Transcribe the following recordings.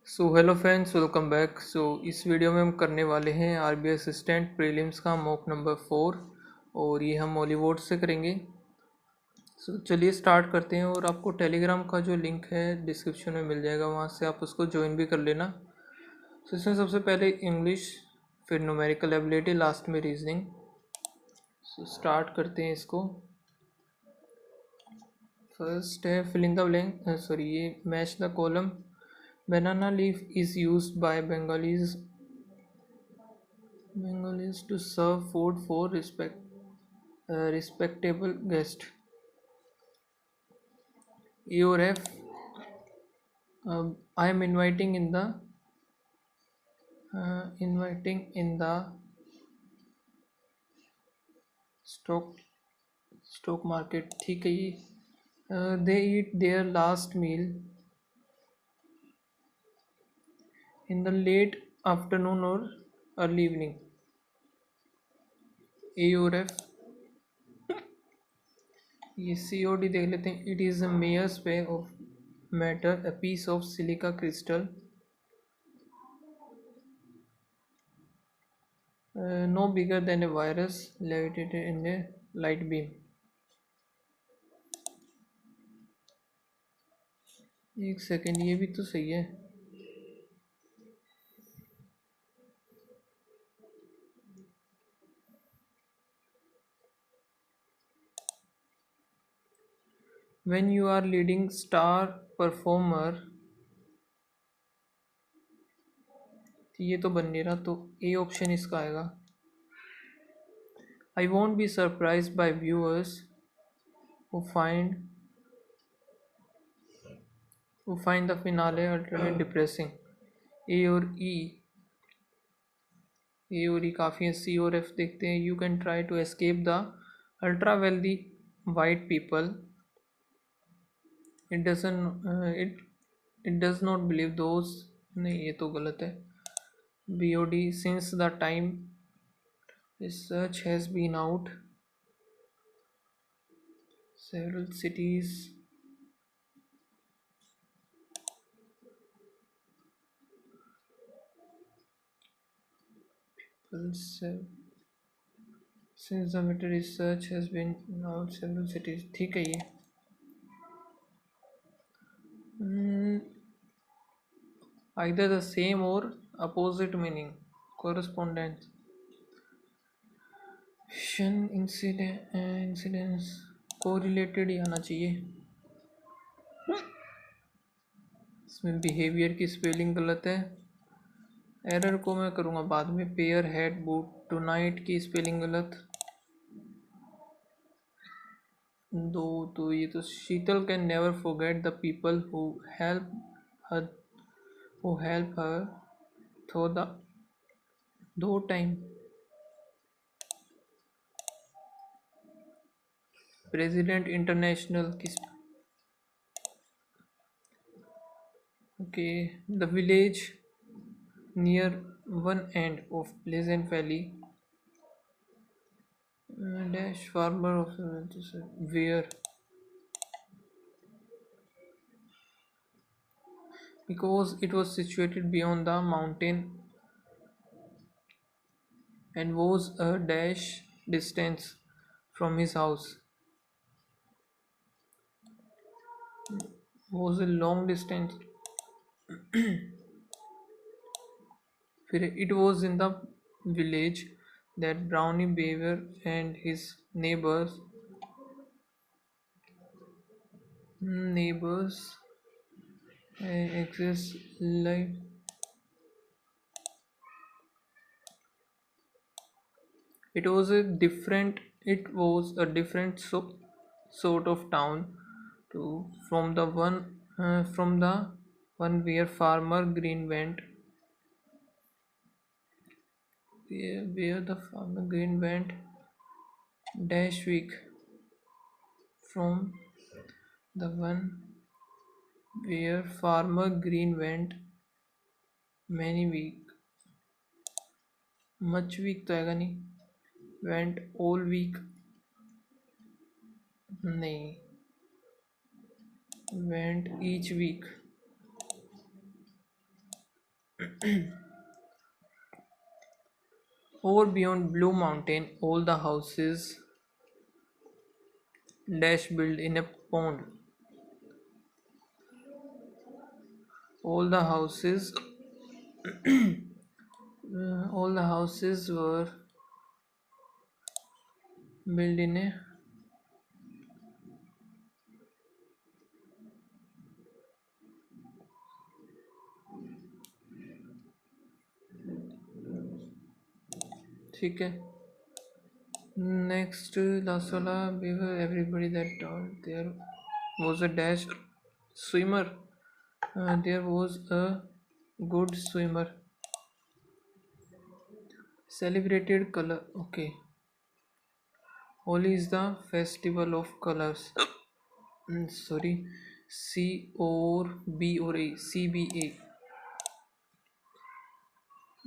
So hello friends, welcome back. इस video में हम करने वाले हैं आरबीआई असिस्टेंट प्रीलिम्स का मॉक नंबर 4 और ये हम बॉलीवुड से करेंगे। चलिए स्टार्ट करते हैं। और आपको टेलीग्राम का जो लिंक है डिस्क्रिप्शन में मिल जाएगा, वहाँ से आप उसको ज्वाइन भी कर लेना। इसमें सबसे पहले इंग्लिश, फिर न्यूमेरिकल एबिलिटी, लास्ट में रीजनिंग। स्टार्ट करते हैं इसको। फर्स्ट है फिल इन द ब्लैंक, ये match the column. Banana leaf is used by Bengalis to serve food for respectable guest. A or F. I am inviting in the stock market. ठीक है ये। They eat their last meal in the late afternoon or early evening. A और F। ये COD देख लेते हैं। It is a mere speck of matter, a piece of silica crystal, no bigger than a virus, levitated in a light beam. एक second, ये भी तो सही है। When you are leading star performer, ये तो बन नहीं रहा, तो ए ऑप्शन इसका आएगा। I won't be surprised by viewers who find the finale utterly depressing. ए और ई काफ़ी है। सी और एफ देखते हैं। You can try to escape the ultra wealthy white people, it does not believe those. नहीं, ये तो गलत है। BOD, since the time research has been out, several cities since the meta research has been out, several cities। ठीक है ये। either the same or opposite meaning, correspondence, incidents, correlated ही आना चाहिए। इसमें बिहेवियर की स्पेलिंग गलत है। एरर को मैं करूँगा बाद में। पेयर हेड बूट टुनाइट की स्पेलिंग गलत। दो तो ये तो Sheetal can never forget the people who help her through the tough time. President international kiss. Okay, the village near one end of pleasant valley dash farmer of where, because it was situated beyond the mountain and was a dash distance from his house, was a long distance। फिर it was in the village that Brownie Beaver and his neighbors exist life। It was a different sort of town from the one where Farmer Green went, where the Farmer Green went dash week, from the one where Farmer Green went many week। much week तो आएगा नहीं। went all week नहीं। went each week। Over beyond Blue Mountain, all the houses dash built in a pond. All the houses, all the houses were built in a. ठीक है. Next, last वाला beaver. Everybody that there was a dash swimmer. There was a good swimmer. Celebrated color. Okay. Holi is the festival of colors. Sorry. C or B or A. CBA.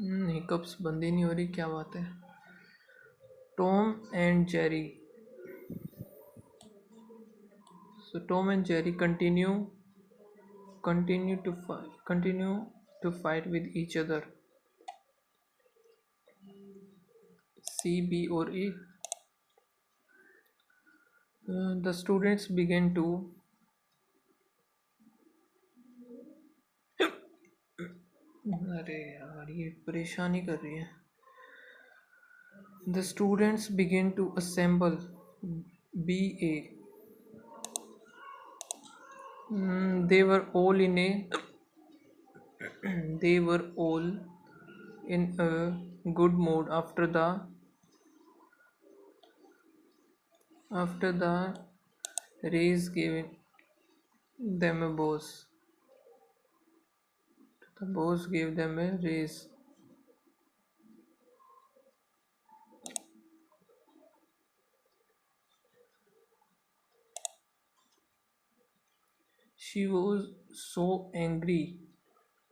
Hiccups बंद ही नहीं हो रही, क्या बात है. Tom and Jerry. So Tom and Jerry continue to fight with each other. C, B or A. The students began to अरे यार ये परेशानी कर रही है. The students began to assemble. B, A. They were all in a good mood after the race gave them a boss. The boss gave them a raise. She was so angry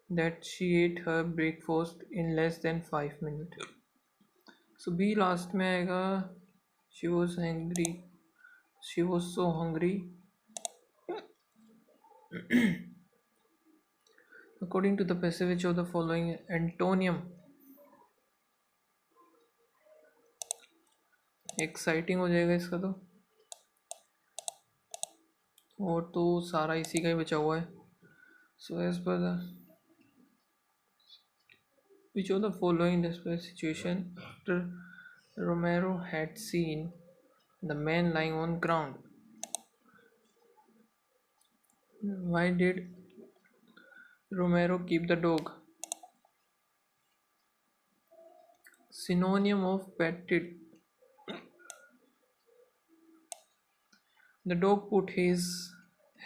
that she ate her breakfast in less than 5 minutes. So B last में आएगा. She was angry. She was so hungry. According to the passage of the following antonym. Exciting हो जाएगा इसका तो. और तो सारा इसी का ही बचा हुआ है. So as per the which of the following describes situation after Romero had seen the man lying on ground. Why did Romero keep the dog? Synonym of petted. The dog put his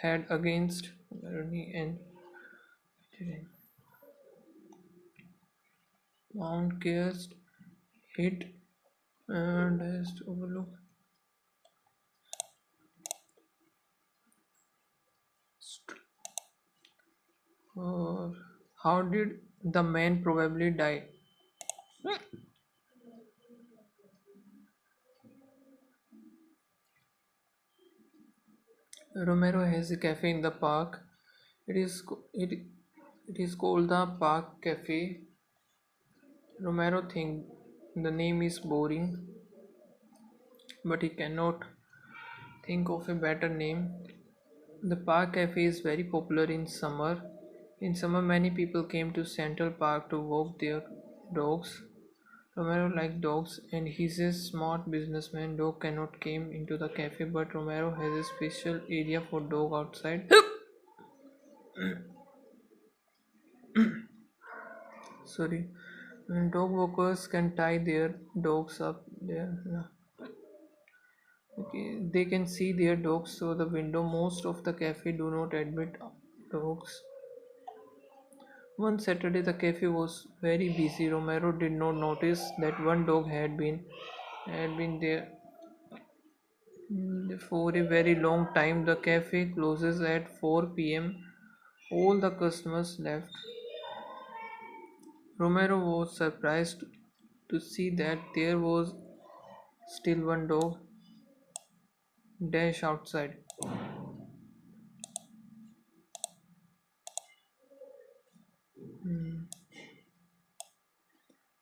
head against and Mount Cast hit and just overlook. How did the man probably die? Romero has a cafe in the park. It is called the Park Cafe. Romero thinks the name is boring, but he cannot think of a better name. The Park Cafe is very popular in summer. In summer, many people came to Central Park to walk their dogs. Romero likes dogs and he's a smart businessman. Dog cannot come into the cafe, but Romero has a special area for dog outside. Sorry. Dog walkers can tie their dogs up there. Okay, they can see their dogs through the window. Most of the cafe do not admit dogs. One Saturday, the cafe was very busy. Romero did not notice that one dog had been there for a very long time. The cafe closes at 4 p.m. All the customers left. Romero was surprised to see that there was still one dog dash outside.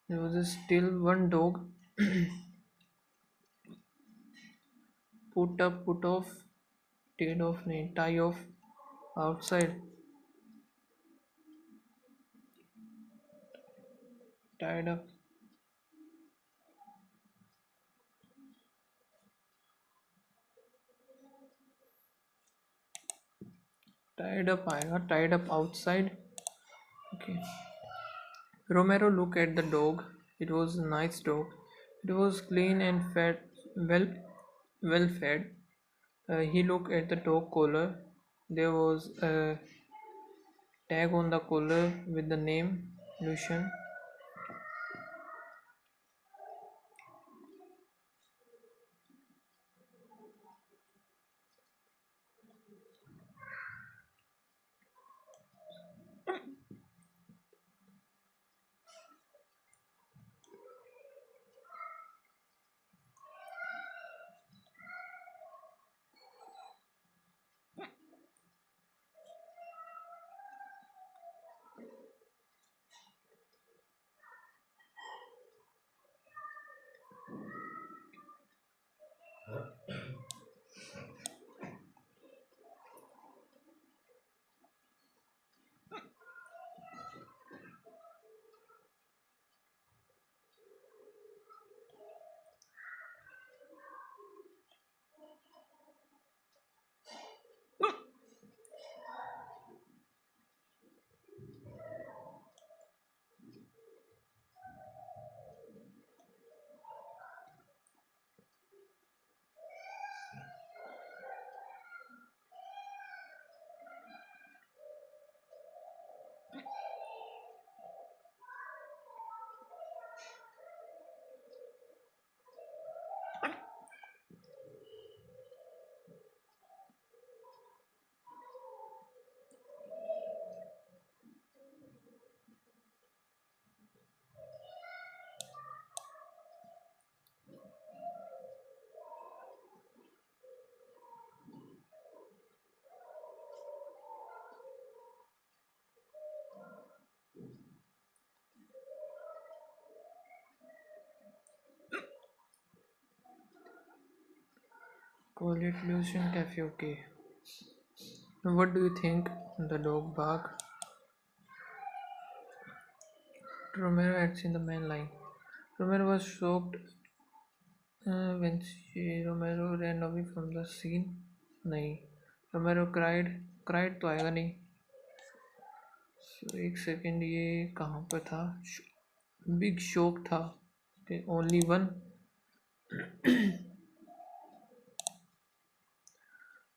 There was still one dog. Put off, tie off outside, tied up. Tied up आएगा, tied up outside. Okay. Romero looked at the dog. It was a nice dog. It was clean and fed, well, well fed. He looked at the dog collar. There was a tag on the collar with the name Lucian. Call it Lucian Cafe, okay. What do you think? The dog barked. Romero had seen the man lying. Romero was shocked when Romero ran away from the scene. नहीं, Romero cried तो आएगा नहीं. So एक second, ये कहाँ पर था? Big shock था. Okay, only one.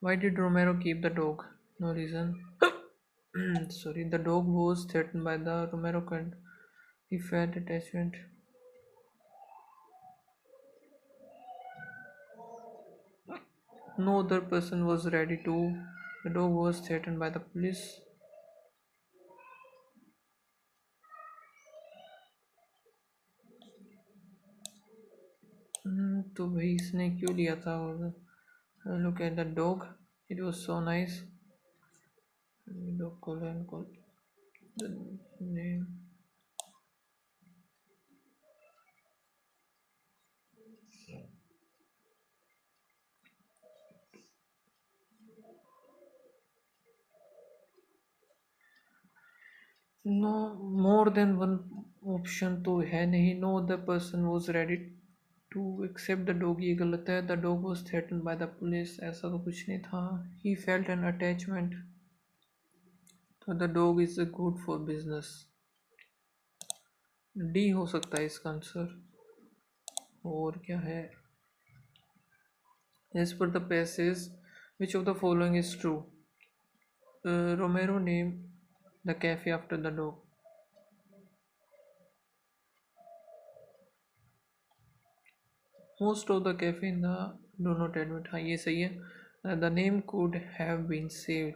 Why did Romero keep the dog? No reason. Sorry, the dog was threatened by the Romero current. He felt attachment. No other person was ready to. The dog was threatened by the police. तो भाई इसने क्यों लिया था? Look at the dog. It was so nice. Dog collar and call the name. No more than one option तो है नहीं. No other person was ready to accept the dog. ये गलत है. The dog was threatened by the police. ऐसा तो कुछ नहीं था. He felt an attachment. तो the dog is good for business. D हो सकता है इसका आंसर. और क्या है? As per the passage, which of the following is true? Romero named the cafe after the dog. Most of the cafe in the do not admit. हाँ ये सही है. The name could have been saved.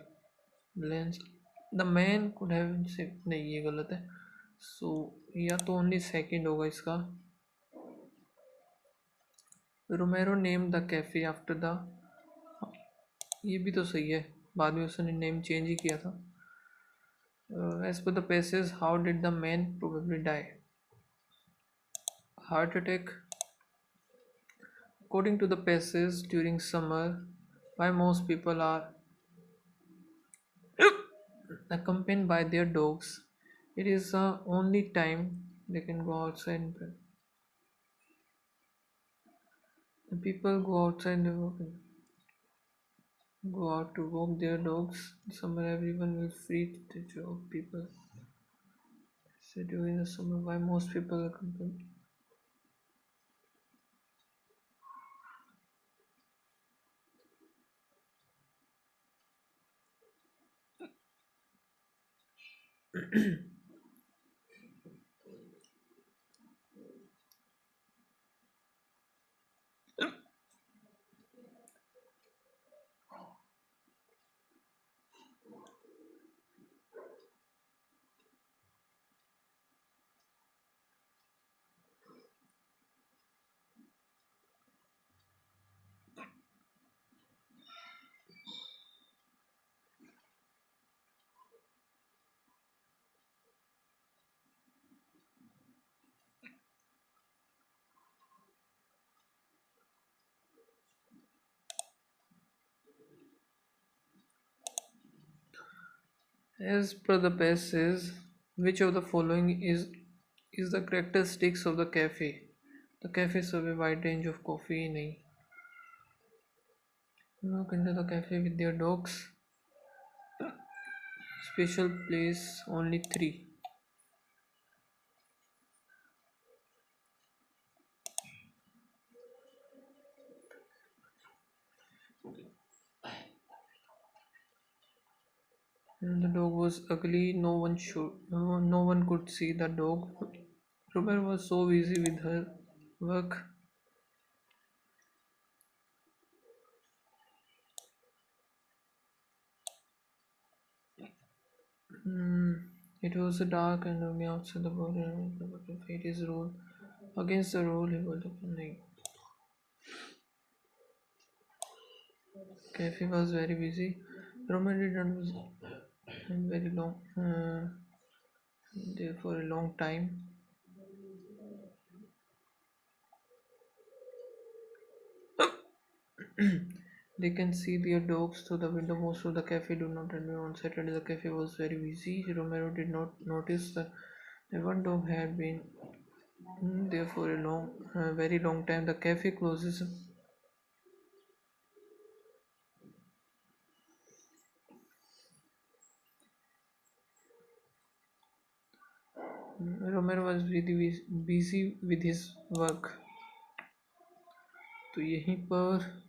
The man could have been saved. नहीं ये गलत है. So या तो only second होगा इसका. Romero named the cafe after the. ये भी तो सही है. बाद में उसने नेम चेंज ही किया था. As per the passage, how did the man probably die? heart attack. According to the passage, during summer, why most people are accompanied by their dogs. It is the only time they can go outside. The people go outside, they go out to walk their dogs. In summer, everyone will free to job people. So during the summer, why most people accompany? As per the passage, which of the following is the characteristics of the cafe? The cafe serve a wide range of coffee. नहीं. Walk into the cafe with their dogs. Special place only 3. The dog was ugly. No one could see the dog. Robert was so busy with her work. It was dark and roomy outside the border. To fight his rule. Against the rule, he was opening. Cafe was very busy. Roman did not was very long. There for a long time. They can see their dogs through the window. Most of the cafe do not admit. On Saturday, the cafe was very busy. Romero did not notice that the one dog had been there for a very long time. The cafe closes. Romero was really busy with his work. तो यहीं पर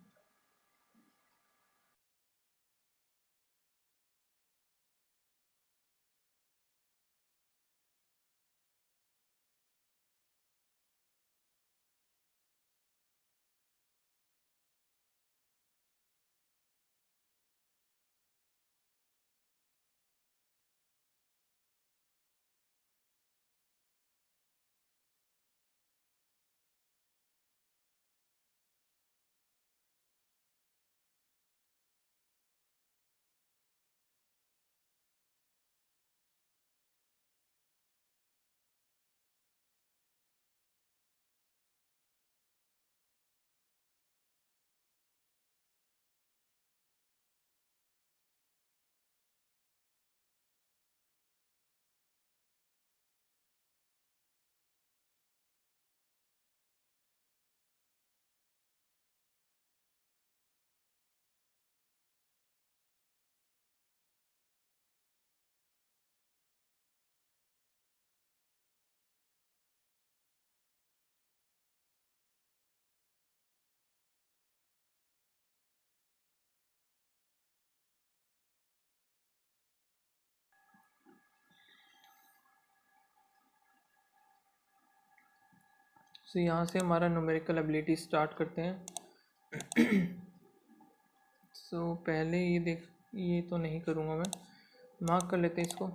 तो यहाँ से हमारा numerical ability start करते हैं. सो पहले ये तो नहीं करूँगा मैं. मार्क कर लेते हैं इसको.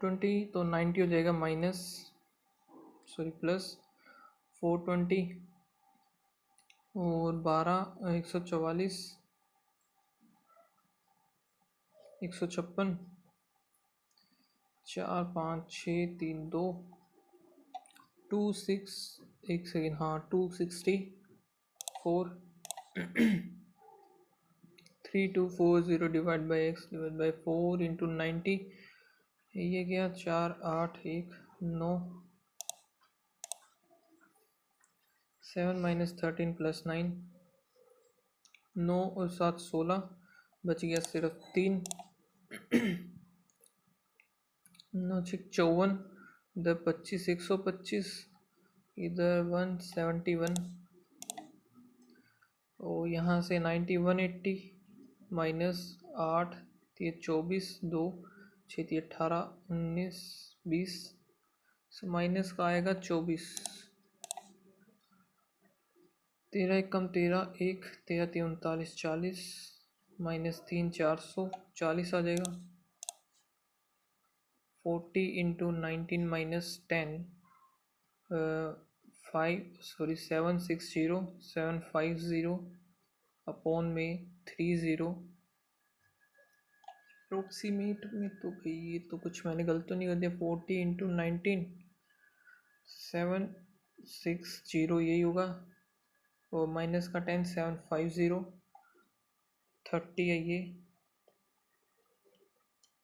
20 तो 90 हो जाएगा प्लस 420 और 12 144 156 4 5 6 3 2 एक सेकेंड, हाँ 264 3240 divide by x divide by 4 into 90, ये गया 4819, 7 माइनस 13 प्लस 9, 9 और 7 16, बच गया सिर्फ 3, 9 6 54, इधर 25 125, इधर 171, और यहाँ से 90 180 माइनस 8 ये 24, 2 6 18 19 20, माइनस का आएगा 24, 13 एक कम 13 1 13 3 39 40, माइनस 3 440 आ जाएगा। 40 इंटू 19 माइनस 10, 760 अपॉन में 30, अप्रोक्सीमेट में तो भाई ये तो कुछ मैंने गलत तो नहीं कर दिया। 40 इंटू 19 760 यही होगा, और माइनस का 10 750 30 है ये,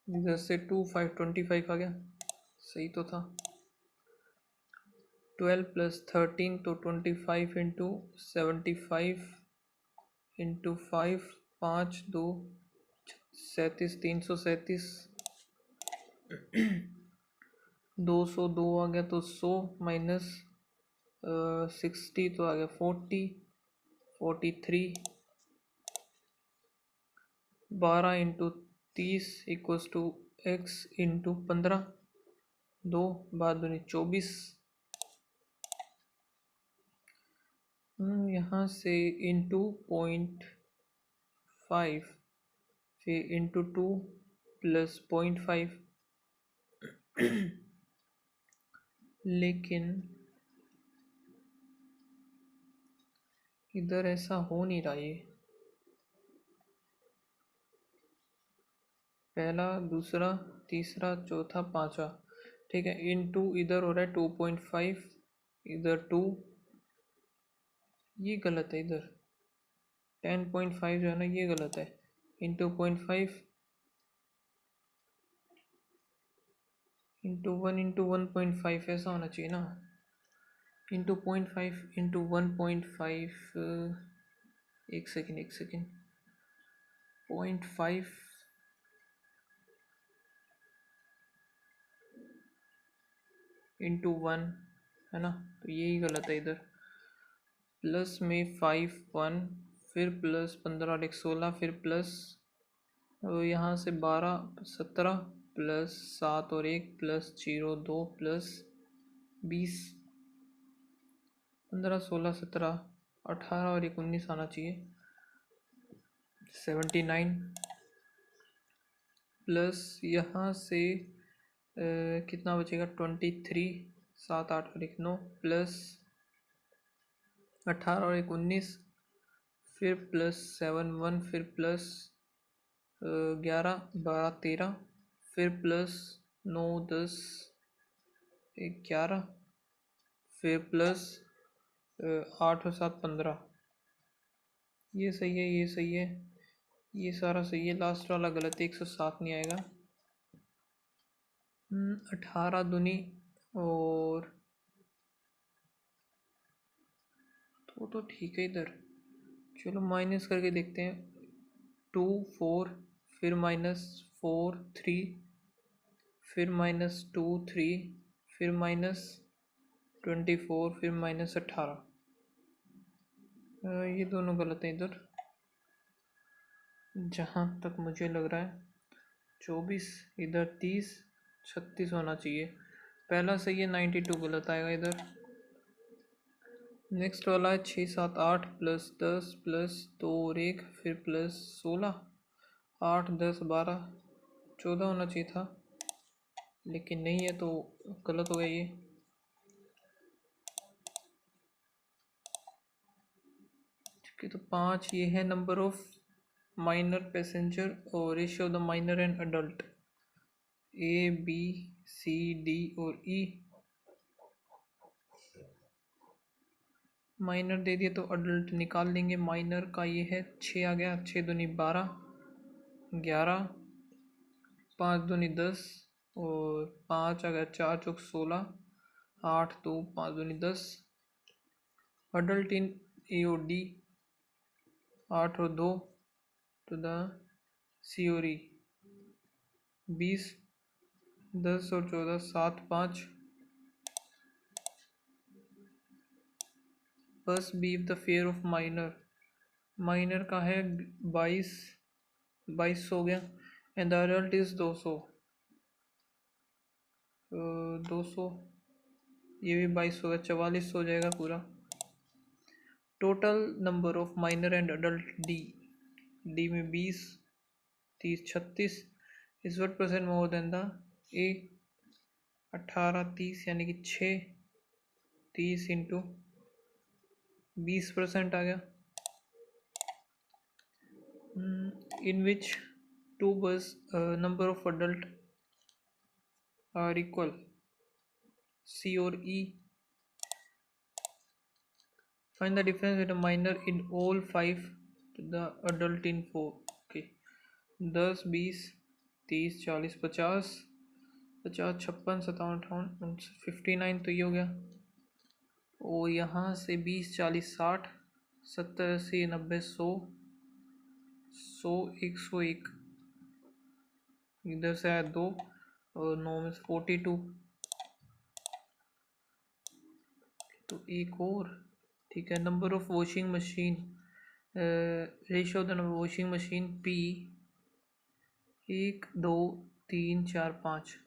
इधर से 25 आ गया, सही तो था। 12 प्लस 13 तो 25 इंटू 75 इंटू 5 5 2 37 337, 202 आ गया तो 100 माइनस 60 तो आ गया 43, 12 into 30 equals to X into 15, 2 बाद 24, यहाँ से इंटू 0.5, फिर इंटू 2 प्लस 0.5, लेकिन इधर ऐसा हो नहीं रहा। ये पहला दूसरा तीसरा चौथा पांचवा, ठीक है, इंटू इधर हो रहा है 2.5, इधर 2, ये गलत है, इधर 10.5 जो है ना ये गलत है, इंटू 0.5 इंटू 1 इंटू 1.5 ऐसा होना चाहिए ना, इंटू 0.5 इंटू 1.5, एक सेकेंड 0.5 इंटू 1 है ना, तो यही गलत है इधर। प्लस में 5 1, फिर प्लस 15 और 16, फिर प्लस यहाँ से 12 17 प्लस 7 और 1 प्लस 0 2 प्लस 20, 15 16 17 18 और 1 19 आना चाहिए, 79 प्लस यहाँ से कितना बचेगा 23, 7 8 और 1 9 प्लस 18 और 1 19, फिर प्लस 7 1, फिर प्लस 11 12 13, फिर प्लस 9 10 11, फिर प्लस 8 और 7 15, ये सही है, ये सही है, ये सारा सही है, लास्ट वाला गलत है, 107 नहीं आएगा। 18 दूनी और तो ठीक है इधर, चलो माइनस करके देखते हैं। 2 4, फिर माइनस 4 3, फिर माइनस 2 3, फिर माइनस 24, फिर माइनस 18, ये दोनों गलत हैं इधर, जहाँ तक मुझे लग रहा है 24, इधर 30 36 होना चाहिए, पहला सही है, 92 गलत आएगा इधर। नेक्स्ट वाला है 6 7 8 प्लस 10 प्लस 2 और 1, फिर प्लस 16 8 10 12 14 होना चाहिए था, लेकिन नहीं है तो गलत हो गया ये। ठीक है, तो 5 ये है नंबर ऑफ माइनर पैसेंजर और ratio of the minor and adult, A B C D और E। माइनर दे दिए तो अडल्ट निकाल लेंगे। माइनर का ये है 6 आ गया, 6 दूनी 12, 11, 5 दूनी 10 और 5 आ गया, 4 चौक 16, 8 2 5 दूनी 10। अडल्ट इन ए और डी, 8 और 2 टू द सी और ई, 20, 10 और 14 7 5 बस be the fair of minor. Minor का है 22, 22 हो गया एंड द अडल्ट इज 200, 200, ये भी 22 हो गया, 44 हो जाएगा पूरा। Total number of minor and adult D, D में 20, 30, 36 is what percent more than the ए, 18, 30 यानी कि 6, 30 इंटू 20% आ गया। In which two bus number of adult are equal, C or E? Find the difference with a minor in all 5 to the adult in 4. Okay, 10, 20, 30, 40, 50, 50, 56, 57, 58, 59 तो ये हो गया। और यहाँ से 20, 40, 60, 70, 80, 90, 100, 100, 101, इधर से आया 2 और 9 में 42, तो एक और। ठीक है, number of washing machine, ratio of the number washing machine P, 1 2 3 4 5,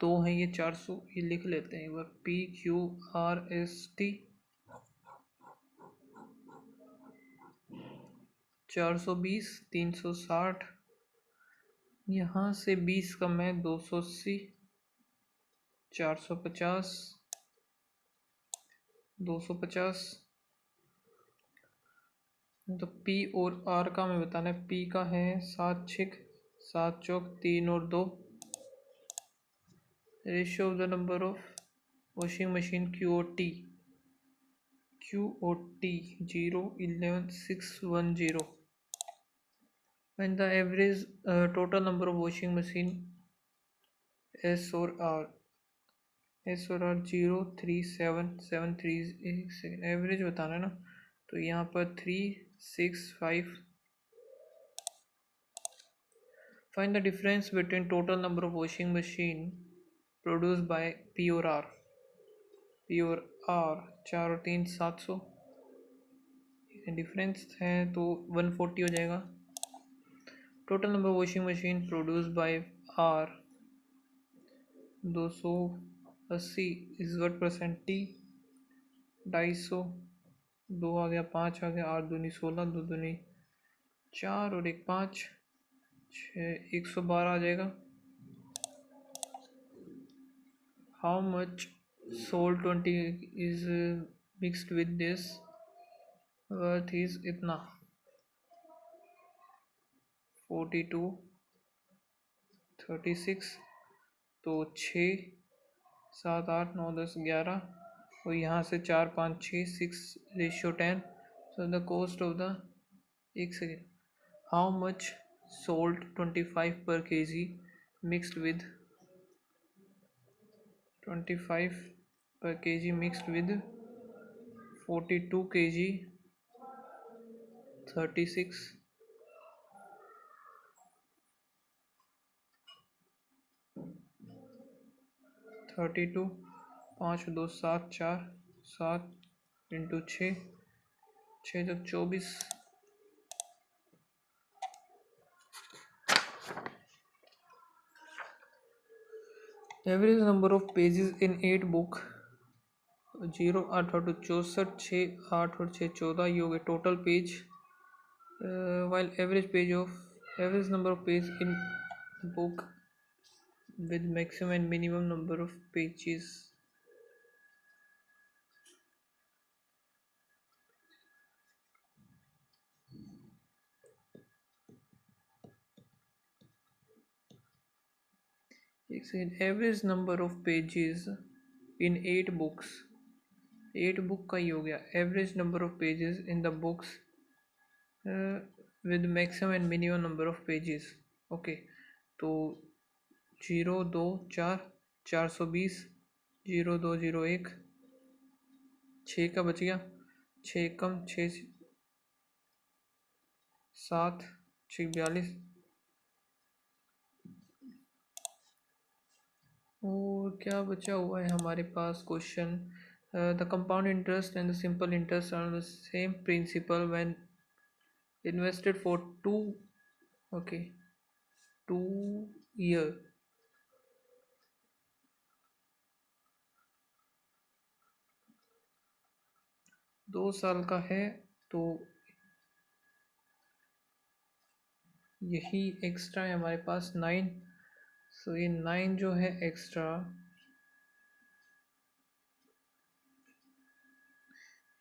दो हैं ये 400, ये लिख लेते हैं एक बार, P Q R S T 420, 360, यहाँ से 20 कम है 280, 450, 250। तो P और R का हमें बताना है। P का है 7 6, 7 चौक 3 और 2। Ratio of the number of washing machine Q और T, Q और T 0, 11, 6, 1 0। And the average total number of washing machine S और R, S और R 0, 3, 7, 7 3, एक सेकेंड एवरेज बताना है ना, तो यहाँ पर 3, 6, 5। Find the difference between total number of washing machine produced by P और R। P और R 4 और 3 700, डिफरेंस है तो 140 हो जाएगा। Total number washing machine produce by R 280 is what percent T, 250, 2 आ गया, 5 आ गया, 8 दूनी 16, 2 दूनी 4 और 1 5, 6, 112 आ जाएगा। How much salt 20 is mixed with this, worth is इतना, 42, 36, तो 6, 7, 8, 9, 10, 11 और यहाँ से 4, 5, 6, 6 ratio 10। So the cost of the, एक सेकेंड, हाउ मच सोल्ट 25 पर के जी mixed with 25 per kg mixed with 42 kg 36, 32, 5 2 7 4 7 into 6, 6 जब 24, average number of pages in 8 book 0, 8 8 64, 6 8 और 6 14, ये हो गए total page. While average number of page in book with maximum and minimum number of pages, एक second, average number of pages in 8 books 8 book का ही हो गया। Average number of pages in the books with maximum and minimum number of pages. Okay, तो 0 2 4 420, 0 2 0 1, 6 का बच गया, 6 कम 6 7 6 42। और क्या बचा हुआ है हमारे पास question. The compound interest and the simple interest are the same principal when invested for 2, okay, 2 year. 2 साल का है, तो यही एक्स्ट्रा है हमारे पास 9। सो ये 9 जो है एक्स्ट्रा,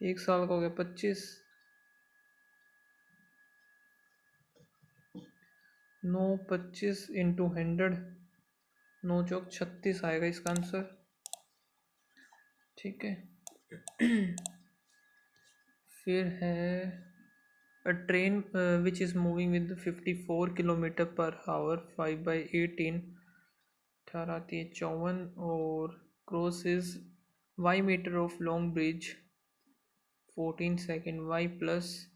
1 साल का हो गया 25। 9 25 इंटू 100, 9 चौक 36 आएगा इसका आंसर। ठीक है। फिर है a train which is moving with 54 kilometre per hour 5/18, 18 और crosses y metre of long bridge 14 second, y plus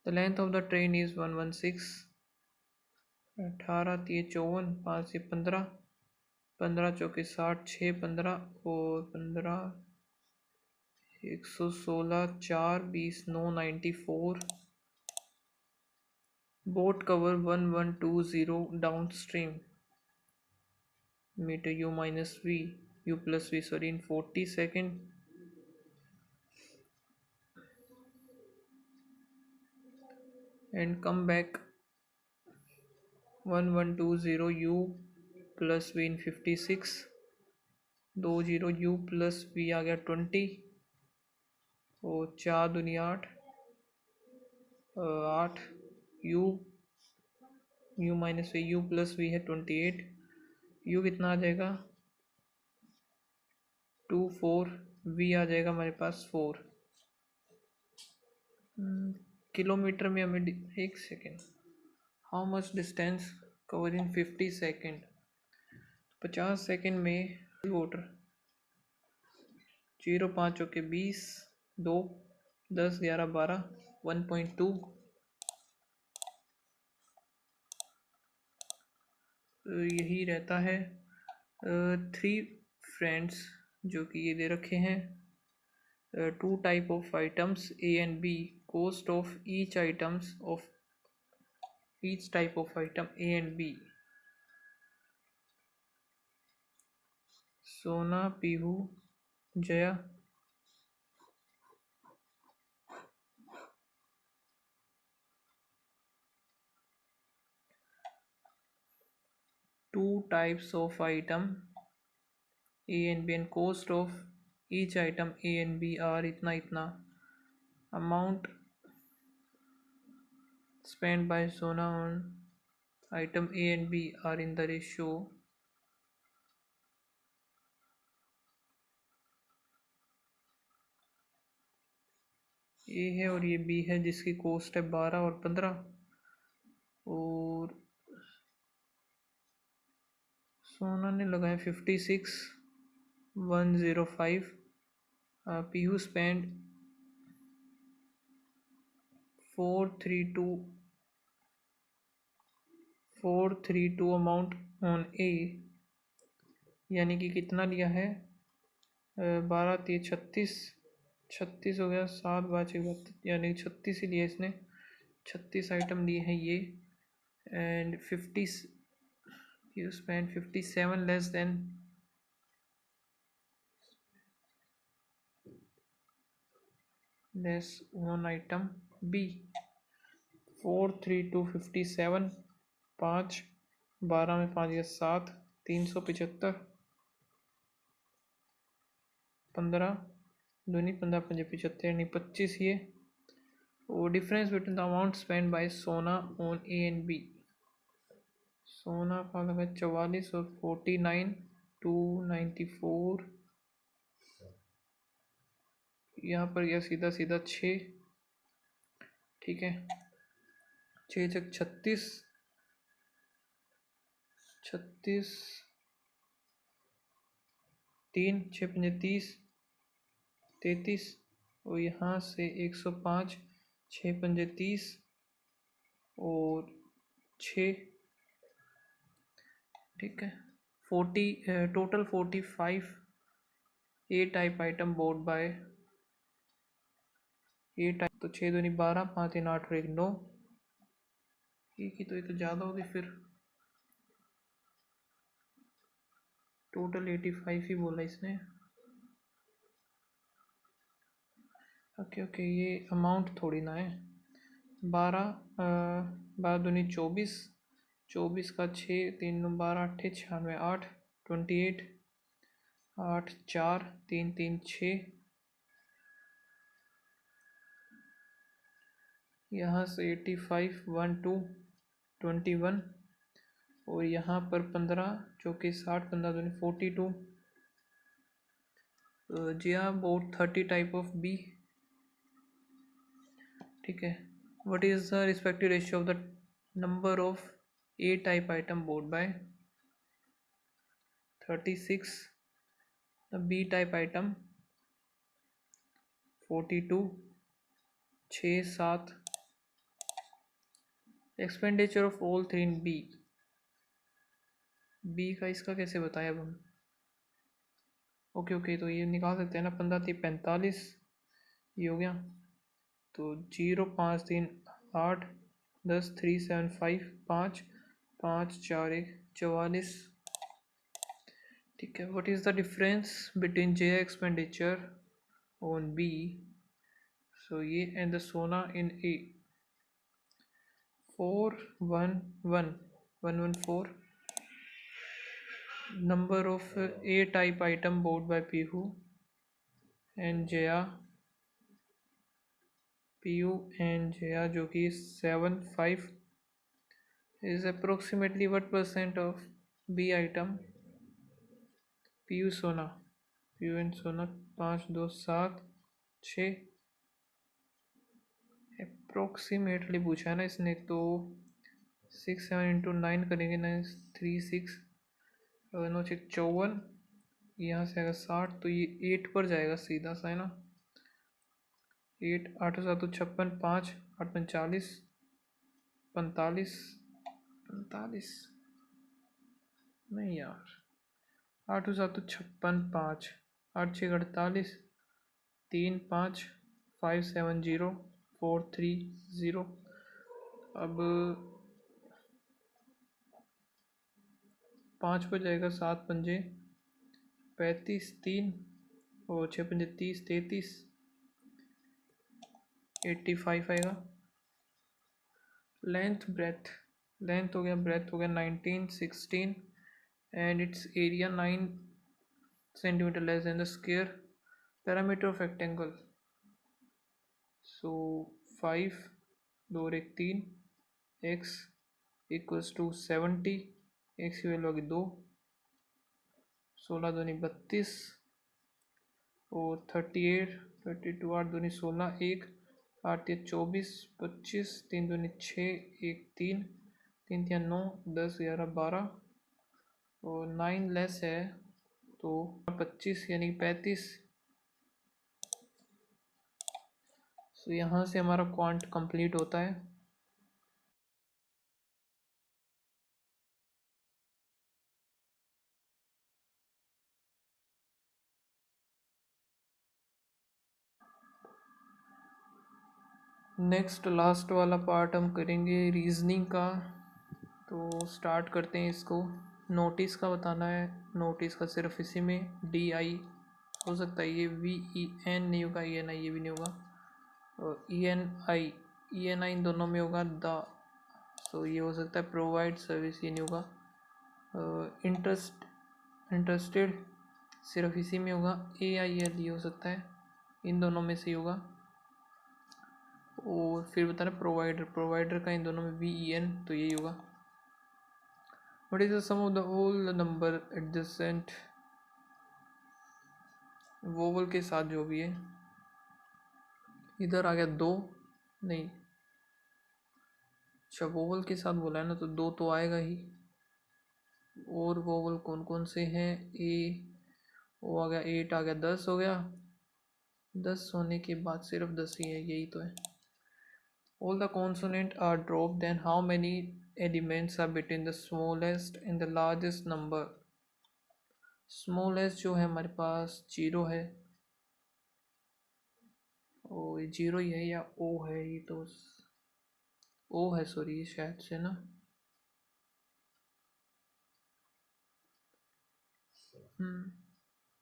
the length of the train is 116। 18 5 से 15, 15 चौके 60, 6 15 और 15 116, 4 20 9 94। Boat cover 1120 downstream metre u minus v, u plus v sorry in 40 second, and come back 1120 u plus v in 56। 20 u plus v आ गया 20 और 4 दूनी 8, 8 u, u minus V, u plus V है 28। u कितना आ जाएगा 24, v आ जाएगा हमारे पास 4। Kilometre में हमें 1 second, how much distance cover in 50 second. 50 second में वोटर 0 5 चौके 20, 2 10 11 12, 1.2। यही रहता है। 3 फ्रेंड्स जो कि ये दे रखे हैं। 2 type of items A and B, cost of each items of each type of item A and B। सोना, Pihu, Jaya. 2 types of item A and B and cost of each item A and B are इतना इतना। amount spent by Sona on item A and B are in the ratio A है और ये B है, जिसकी cost है 12 और 15। और सोना ने लगाया 56 105। पीहू स्पेंड 432 अमाउंट ऑन ए, यानी कि कितना लिया है 12 3 36, 36 हो गया, 7 बाचे यानी 36 ही लिया इसने। 36 आइटम लिए हैं ये। And 50 you spend 57 less than less one item B. 432 57, 5 12 में 5 या 7, 375, 15 दूनी 15 5 75 यानी 25 ये। और difference between the amount spend by सोना ऑन ए एंड बी। सोना का लगा 44 और 49 294। यहाँ पर गया सीधा सीधा 6, ठीक है। 6 छक 36, 36, 3 6 पंजे 30, 33, और यहाँ से 105, 6 पंजे 30 और 6, ठीक है। 40 टोटल 45 ए टाइप आइटम बोर्ड बाय ए टाइप। तो 6 दूनी 12, 5 3 8 और 1 9, एक ही तो ये तो ज़्यादा होगी फिर। टोटल 85 ही बोला इसने। ओके ओके, ये अमाउंट थोड़ी ना है। 12 12 दूनी 24, 24 का 6 3 9 12 8 96 8 28 8 4 3 3 6, यहाँ से 85 1 2 21, और यहाँ पर 15 जो कि 60 15 दूनी 42। जी हाँ, अबाउट 30 टाइप ऑफ बी, ठीक है। What is the respective ratio of the number of A type item bought by 36, B type item 42, 6 7। Expenditure of all three in B, B का इसका कैसे बताया अब हम। ओके ओके, तो ये निकाल सकते हैं ना। 15 3 45, ये हो गया। तो 0 5 3 8 10 3 7 5 5 5 4 1 44, ठीक है। What is the difference between J expenditure on B, so ये एंड द सोना इन ए। 4 1 1 1 1 4, number of A type item bought by Pihu and Jaya, PU and Jaya जो कि 7 5 is approximately what percent of B item? PU सोना, PU and सोना 5 2 7 6, approximately पूछा है ना इसने। तो 6 7 इंटू 9 करेंगे, 9 3 6 9 6 54, यहाँ से आएगा 60, तो ये 8 पर जाएगा सीधा सा, है ना। 8 8 7 56, 5 8 45 45 45, नहीं यार, 8 7 56 5 8 6 48 3 5 5 7 0 4 3 0। अब 5 पर जाएगा, 7 पंजे 35 3 और 6 पंजे 30 33, 85 आएगा। लेंथ ब्रेथ, लेंथ हो गया, ब्रेथ हो गया 19 16, and its area 9 centimetre less than the square parameter of rectangle. So 5 2 और 1 3, एक्स इक्वल्स टू 70, एक्स की वैल्यू होगी 2, 16 दूनी 32 और 38 32 8 दूनी 16 1 8 3 24 25 3 दूनी 6 1 3 3 3 9 10 11 12, और 9 लेस है तो 25 यानी 35। सो यहाँ से हमारा क्वांट कंप्लीट होता है। नेक्स्ट लास्ट वाला पार्ट हम करेंगे रीजनिंग का। तो स्टार्ट करते हैं इसको। नोटिस का बताना है। नोटिस का सिर्फ इसी में DI हो सकता है, ये VEN नहीं होगा, ENI ये भी नहीं होगा, और ENI इन दोनों में होगा द। सो ये हो सकता है प्रोवाइड सर्विस, ये नहीं होगा। इंटरेस्टेड सिर्फ इसी में होगा, AIL ये हो सकता है, इन दोनों में से ही होगा। और फिर बता रहे प्रोवाइडर, प्रोवाइडर का इन दोनों में VEN, तो यही होगा। What is the sum of the whole number adjacent, vowel के साथ जो भी है। इधर आ गया दो, नहीं अच्छा वोवल के साथ बोला है ना, तो दो तो आएगा ही। और वोवल कौन कौन से हैं? ए, वो आ गया, 8 आ गया, 10 हो गया। 10 होने के बाद सिर्फ 10 ही है, यही तो है। All the consonants are dropped, then how many elements are between the smallest and the largest number? Smallest जो है हमारे पास 0 है। ओ ये 0 ही है या ओ है? ये तो ओ है, सॉरी शायद से ना।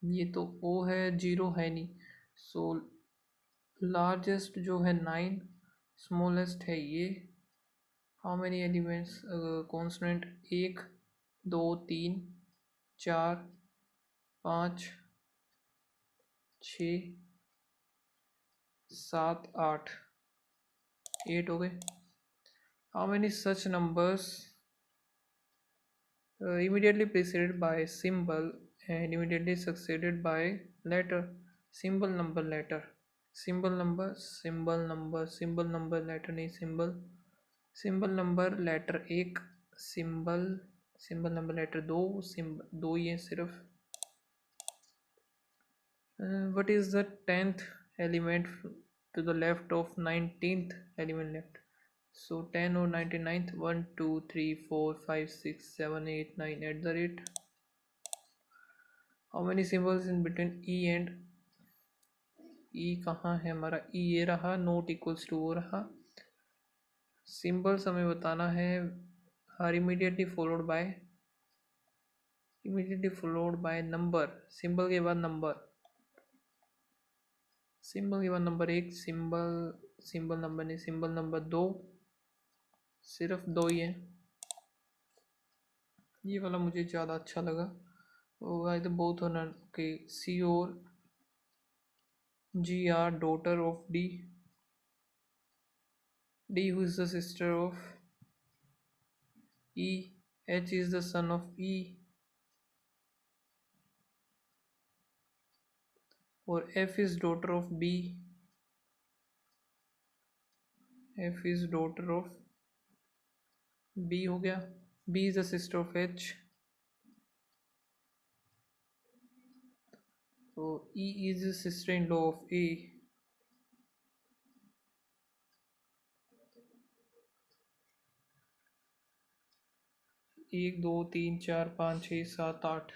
ये तो ओ है, 0 है नहीं। सो लार्जेस्ट जो है 9, स्मॉलेस्ट है ये। How many elements consonant? 1 2 3 4 5 6 7 8, 8 हो गए। How many such numbers immediately preceded by symbol and immediately succeeded by letter? symbol number letter, symbol number, symbol number, symbol number letter नहीं, symbol, symbol number letter एक, symbol, symbol number letter दो, symbol दो ही है सिर्फ। what is the 10th element to the left of 19th element left? So 10 or 99th, 1 2 3 4 5 6 7 8 9 at the rate. How many symbols in between e and e? कहाँ है हमारा e? ये रहा, note equals to हो रहा। सिंबल्स हमें बताना है, हर immediately followed by number. Symbol के बाद नंबर, सिंबल के बाद नंबर एक, सिंबल, सिंबल नंबर नहीं, सिंबल नंबर दो, सिर्फ दो ही है। ये वाला मुझे ज़्यादा अच्छा लगा। आई तो बहुत होना के सी और G are daughter of D, D who is the sister of E, H is the son of E, और F is daughter of B, F is daughter of B हो गया। B is the sister of H, तो E is sister in law of A. एक दो तीन चार पाँच छः सात आठ,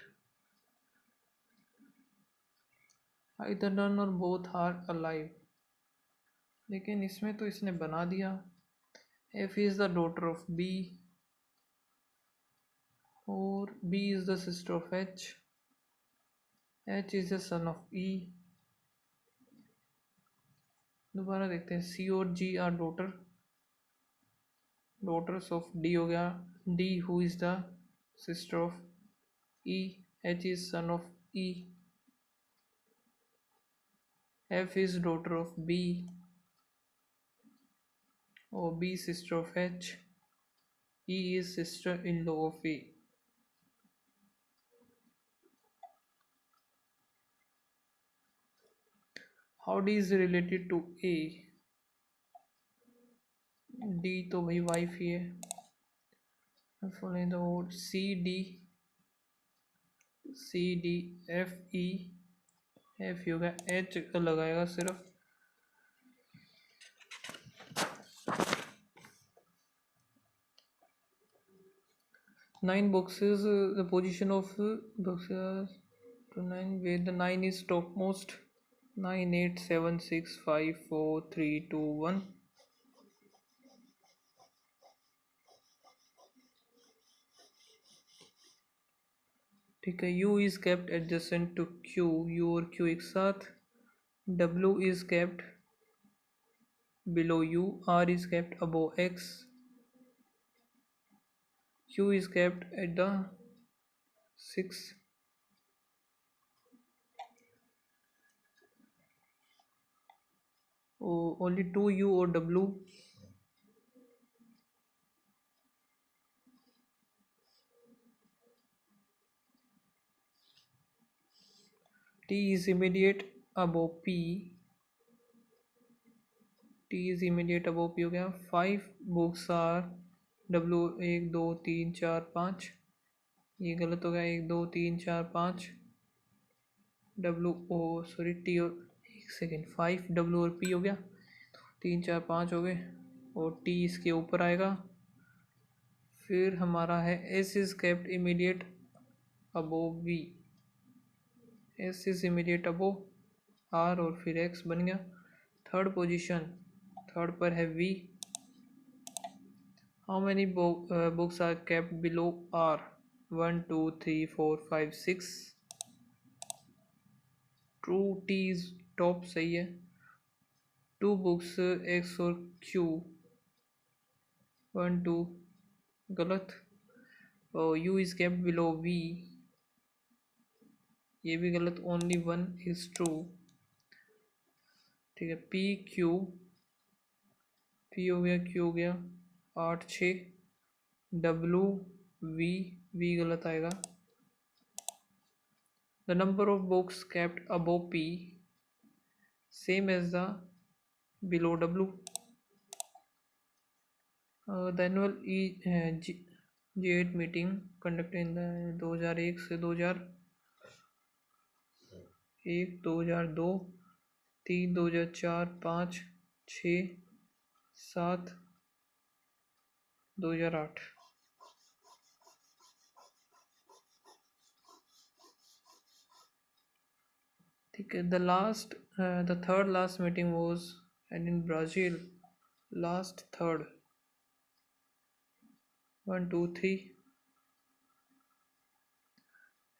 आइदर नन और बोथ आर अलाइव, लेकिन इसमें तो इसने बना दिया। F is the daughter of B और B is the sister of H, H is the son of E. दोबारा देखते हैं, सी और G are daughters of D हो गया, D who is the sister of E, H is son of E, F is daughter of B और B sister of H, E is sister in law of A. How D is related to A? D तो भाई wife ही है। Following the word C D, C D F E, F ही होगा, H लगाएगा सिर्फ। Nine boxes, the position of boxes to nine, where the nine is top most. 9 8 7 6 5 4 3 2 1। ठीक है, U इज kept adjacent to Q, U और Q एक साथ। W is kept below U, R is kept above X, Q is kept at the 6. Oh, only two U or W. T is immediate above P. T is immediate above P हो गया। 5 books R W 1 2 3 4 5, ये गलत हो गया। 1 2 3 4 5 W O sorry T और एक second 5 W और P हो गया। 3 4 5 हो गए और टी इसके ऊपर आएगा। फिर हमारा है S is kept immediate above V, S is immediate above R और फिर एक्स बन गया। थर्ड पोजीशन, थर्ड पर है V. How many books are kept below R? 1 2 3 4 5 6, true, T is top सही है। 2 बुक्स एक्स और क्यू, 1 2 गलत। और U is kept below V, ये भी गलत। Only 1 is true. ठीक है, पी क्यू, पी हो गया क्यू हो गया। 8 6 डब्लू वी, वी गलत आएगा। The number of books kept above P same as the below W. The annual G8 meeting conducted in 2001 से 2001 2002 3 2004 5 6 7 2008। ठीक है, the third last meeting was and in Brazil, last third 1 2 3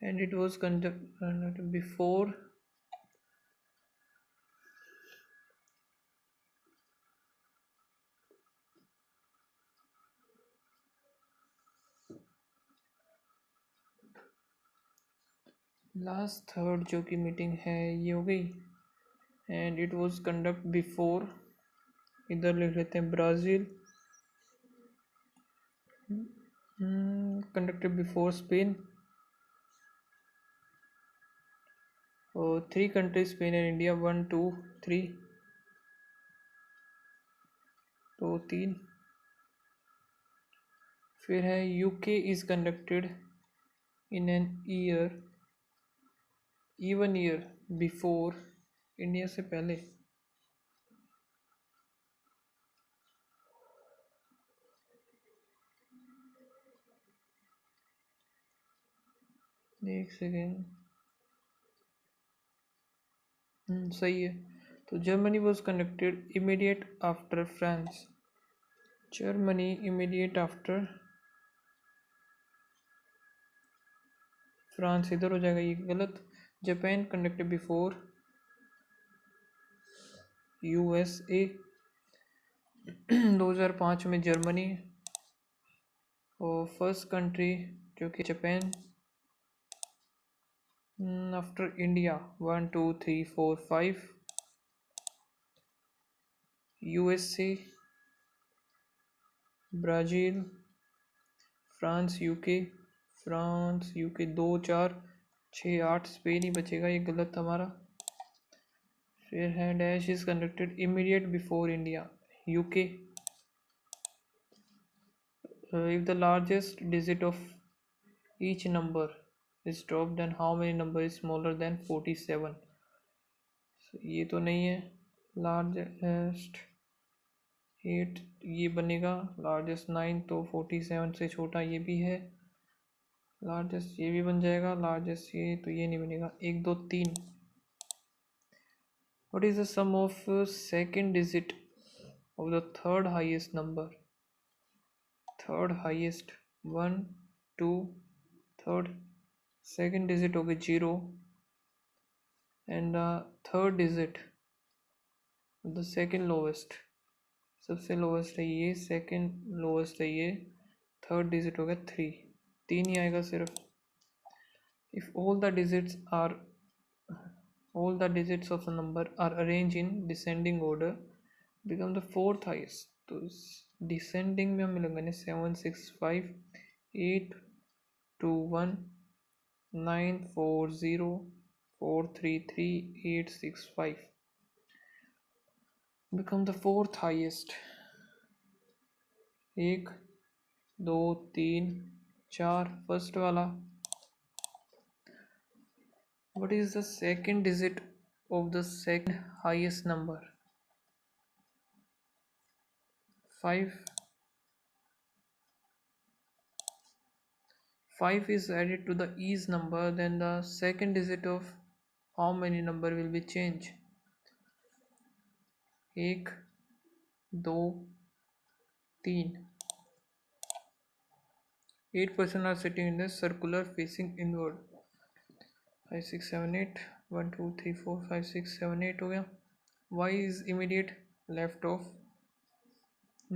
and it was conducted before last third जो कि meeting है ये हो गई। And it was conduct before, इधर लिख लेते हैं ब्राज़ील, कंडक्टेड बिफोर स्पेन। और 3 कंट्रीज स्पेन एंड इंडिया, 1 2 3 2 3। फिर है UK is conducted in an year even year before, India से पहले। एक सेकेंड, सही है। तो Germany was conducted immediate after France, Germany immediate after France, इधर हो जाएगा ये गलत। जापान कंडक्टेड बिफोर यूएसए, 2005 में जर्मनी। और फर्स्ट कंट्री जो कि Japan after India, 1 2 3 4 5 USA, Brazil, France UK, France UK 2 4 6 8, Spain ही बचेगा, ये गलत हमारा। फिर है dash is conducted immediate before India, UK. If the largest digit of each number is dropped then how many number is smaller than 47? so, ये तो नहीं है। लार्जेस्ट 8 ये बनेगा, लार्जेस्ट 9 तो 47 से छोटा ये भी है, लार्जेस्ट ये भी बन जाएगा, लार्जेस्ट ये तो ये नहीं बनेगा। 1 2 3। What is the sum of second digit of the third highest number? Third highest 1 2, third second digit हो गई 0 and third digit the second lowest, सबसे लोवेस्ट है ये, सेकेंड लोवेस्ट है ये, थर्ड डिजिट हो गया 3, 3 ही आएगा सिर्फ। If all the digits of the number are arrange in descending order become the fourth highest. तो डिसेंडिंग में हम मिलेंगे 7 6 5 8 2 1 9 4 0 4 3 3 8 6 5। become the fourth highest. 1 2 3 4 first वाला. What is the second digit of the second highest number? 5. 5 is added to the ease number, then the second digit of how many number will be changed? 1 2 3. 8% are sitting in the circular facing inward. 5 6 7 8. 1 2 3 4 5 6 7 8 हो गया. Y is immediate left of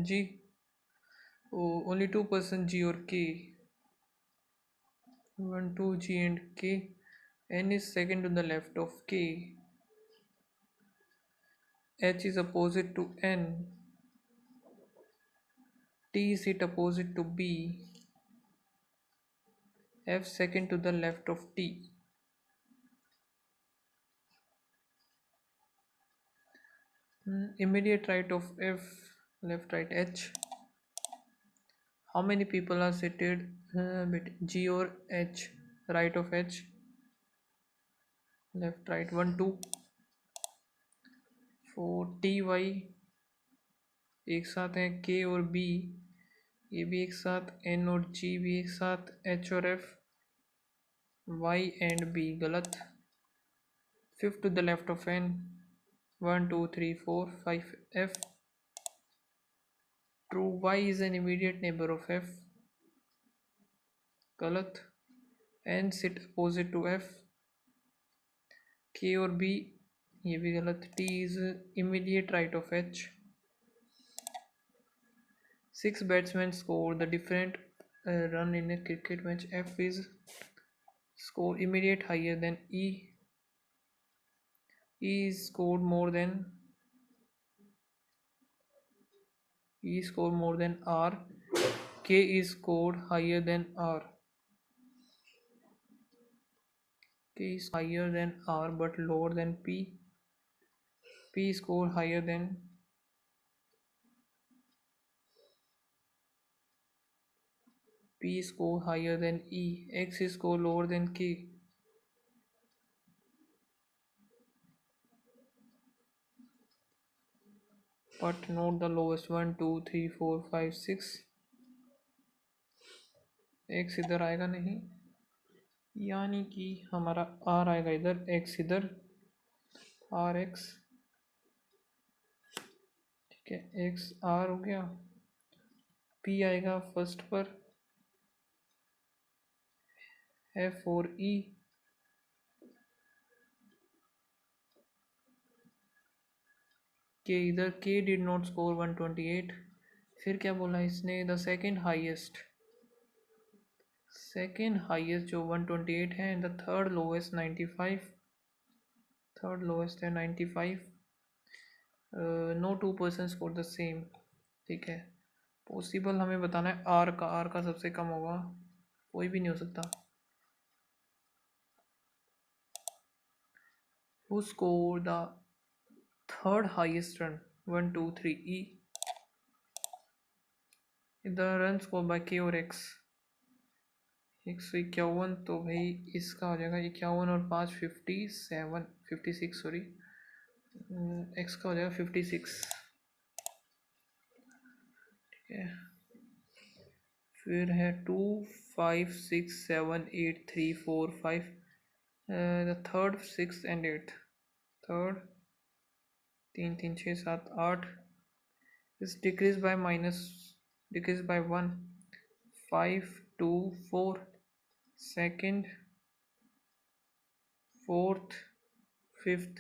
G. Oh, only 2% G or K. 1 2 G and K. N is second to the left of K. H is opposite to N. T is it opposite to B. F second to the left of T. Immediate right of F, left right H. How many people are seated G or H? Right of H, left right 1 2. For T Y एक साथ हैं, K और B ये भी एक साथ, N और G भी एक साथ, H और F, Y and B गलत. Fifth to the left of N, 1 2 3 4 5 F. True. Y is an immediate neighbor of F. गलत. N sit opposite to F. K और B ये भी गलत. T is immediate right of H. 6 batsmen score the different run in a cricket match. F is score immediate higher than E. E is scored more than R. K is scored higher than R. K is higher than R but lower than P. P is scored higher than E. X is scored lower than K. But note the lowest. 1 2 3 4 5 6. X इधर आएगा नहीं, यानी कि हमारा R आएगा इधर, X इधर, RX. ठीक है, X R हो गया. P आएगा फर्स्ट पर, F और E. K इधर, K did not score 128. फिर क्या बोला इसने? द सेकेंड हाईएस्ट जो 128 है, the third lowest 95. Third lowest है 95. No 2% score the same. ठीक है, पॉसिबल हमें बताना है आर का सबसे कम होगा, कोई भी नहीं हो सकता. Who score the third highest run? 1 2 3 E. The run score bye K और X. 151, तो भाई इसका हो जाएगा 51 और 5 56 सॉरी. X का हो जाएगा 56. ठीक है, फिर है 2 5 6 7 8 3 4 5. The third 6 and 8. थर्ड 3 3 6 7 8. इस decrease by 1. 5 2 4. Second, fourth, fifth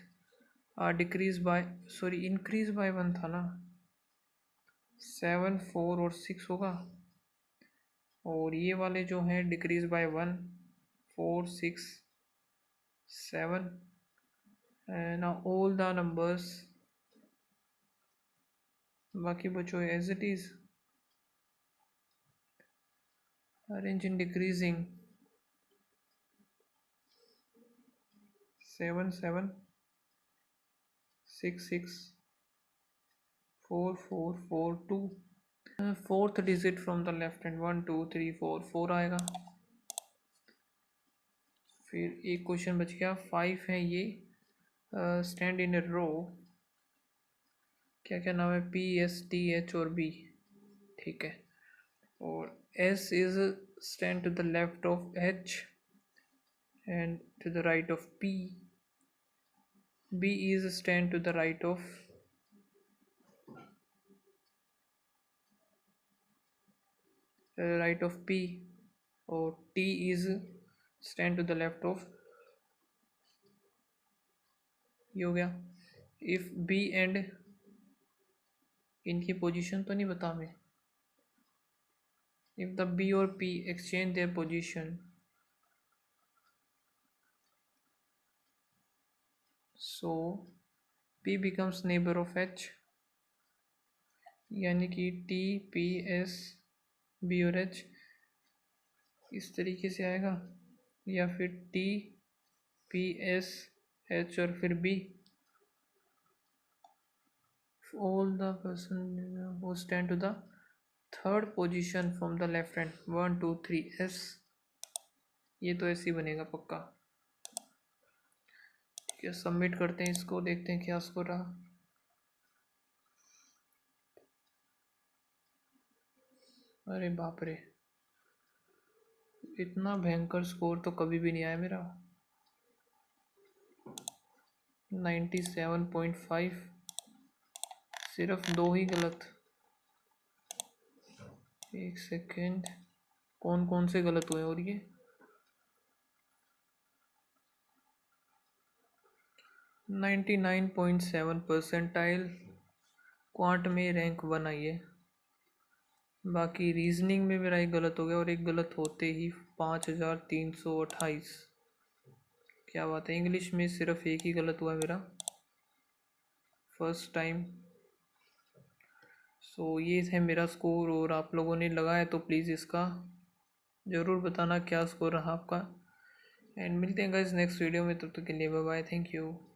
increase by 1 था ना. 7 4 और 6 होगा. और ये वाले जो हैं decrease by 1, 4 6 7. now all the numbers बाकी बचो as it is. arrange in decreasing. 7 7 6 6 4442। Fourth digit from the left hand 1234 4 आएगा। फिर एक क्वेश्चन बच गया 5 है ये। स्टैंड इन ए रो, क्या क्या नाम है, P S T H और B, ठीक है। और S is stand to the left of H and to the right of P. B is stand to the right of P, और T is stand to the left of, ये हो गया। If B and, इनकी position तो नहीं बता मैं, if the B और P exchange their position, so P becomes neighbor of H, यानी कि T P S B और H इस तरीके से आएगा, या फिर T P S H और फिर B, all the person who stand to the third position from the left hand 1 2 3 S, ये तो ऐसे ही बनेगा पक्का। ठीक है, सबमिट करते हैं इसको, देखते हैं क्या स्कोर रहा। अरे बाप रे, इतना भयंकर स्कोर तो कभी भी नहीं आया मेरा। 97.5, सिर्फ 2 ही गलत। एक सेकेंड, कौन कौन से गलत हुए, और ये 99.7 परसेंटाइल, क्वांट में रैंक 1 आई है। बाकी रीजनिंग में मेरा एक गलत हो गया, और एक गलत होते ही 5328। क्या बात है, इंग्लिश में सिर्फ एक ही गलत हुआ मेरा फर्स्ट टाइम। सो ये है मेरा स्कोर, और आप लोगों ने लगाया तो प्लीज़ इसका ज़रूर बताना क्या स्कोर रहा आपका। एंड मिलते हैं गाइस नेक्स्ट वीडियो में, तब तक के लिए बाय बाय, थैंक यू।